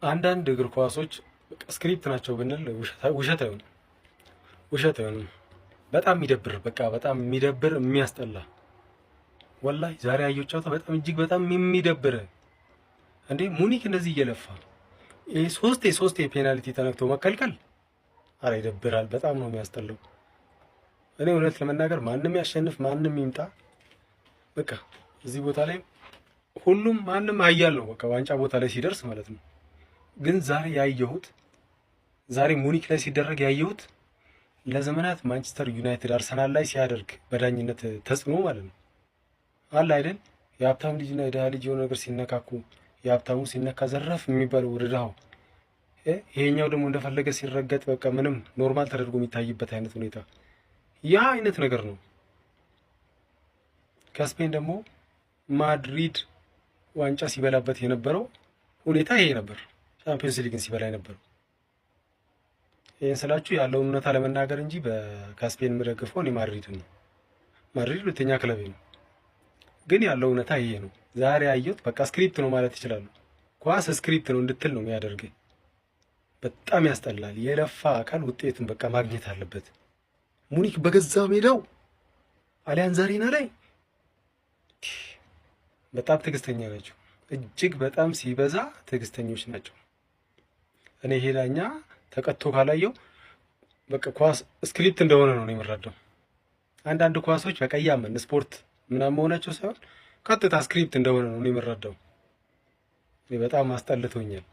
አንዳንድ እግር ኳሶች በቃ ስክሪፕት ናቸው ብንል ውሸት አይሆንም፣ ውሸት አይሆንም። በጣም የሚደብር በቃ በጣም የሚደብር የሚያስጠላ ወላሂ ዛሬ ያየው ጨዋታ በጣም እጅግ በጣም የሚደብር እንዴ ሙኒክ እንደዚህ እየለፋ ይሄ ሶስቴ ፔናልቲ ተነክቶ መከልከል፣ አረ ይደብራል። በጣም ነው የሚያስጠላው። እኔ እውነት ለመናገር ማንም ያሸንፍ ማንም ይምጣ በቃ እዚህ ቦታ ላይ ሁሉም ማንም ሀያል ነው በቃ ዋንጫ ቦታ ላይ ሲደርስ ማለት ነው። ግን ዛሬ ሙኒክ ላይ ሲደረግ ያየሁት ለዘመናት ማንቸስተር ዩናይትድ አርሰናል ላይ ሲያደርግ በዳኝነት ተጽዕኖ ማለት ነው አለ አይደል? የሀብታም ልጅና የድሃ ልጅ የሆነ ነገር ሲነካኩ የሀብታሙ ሲነካ ዘራፍ የሚባለው ወደ ድሃው፣ ይሄኛው ደግሞ እንደፈለገ ሲረገጥ በቃ ምንም ኖርማል ተደርጎ የሚታይበት አይነት ሁኔታ ያ አይነት ነገር ነው። ከስፔን ደግሞ ማድሪድ ዋንጫ ሲበላበት የነበረው ሁኔታ ይሄ ነበር። ቻምፒየንስ ሊግን ሲበላ የነበረው ይህን ስላችሁ ያለውን እውነታ ለመናገር እንጂ ከስፔን የምደግፈው እኔ ማድሪድን ነው። ማድሪድ ሁለተኛ ክለቤ ነው። ግን ያለው እውነታ ይሄ ነው። ዛሬ አየሁት በቃ ስክሪፕት ነው ማለት ይችላሉ። ኳስ ስክሪፕት ነው እንድትል ነው የሚያደርገኝ። በጣም ያስጠላል። የለፋ አካል ውጤቱን በቃ ማግኘት አለበት። ሙኒክ በገዛ ሜዳው አሊያንዝ አሬና ላይ በጣም ትዕግስተኛ ናቸው። እጅግ በጣም ሲበዛ ትዕግስተኞች ናቸው። እኔ ይሄ ዳኛ ተቀጥቶ ካላየው በቃ ኳስ ስክሪፕት እንደሆነ ነው የምረዳው። አንዳንድ ኳሶች በቃ ያመን ስፖርት ምናምን መሆናቸው ሳይሆን ቀጥታ ስክሪፕት እንደሆነ ነው የምረዳው። በጣም አስጠልቶኛል።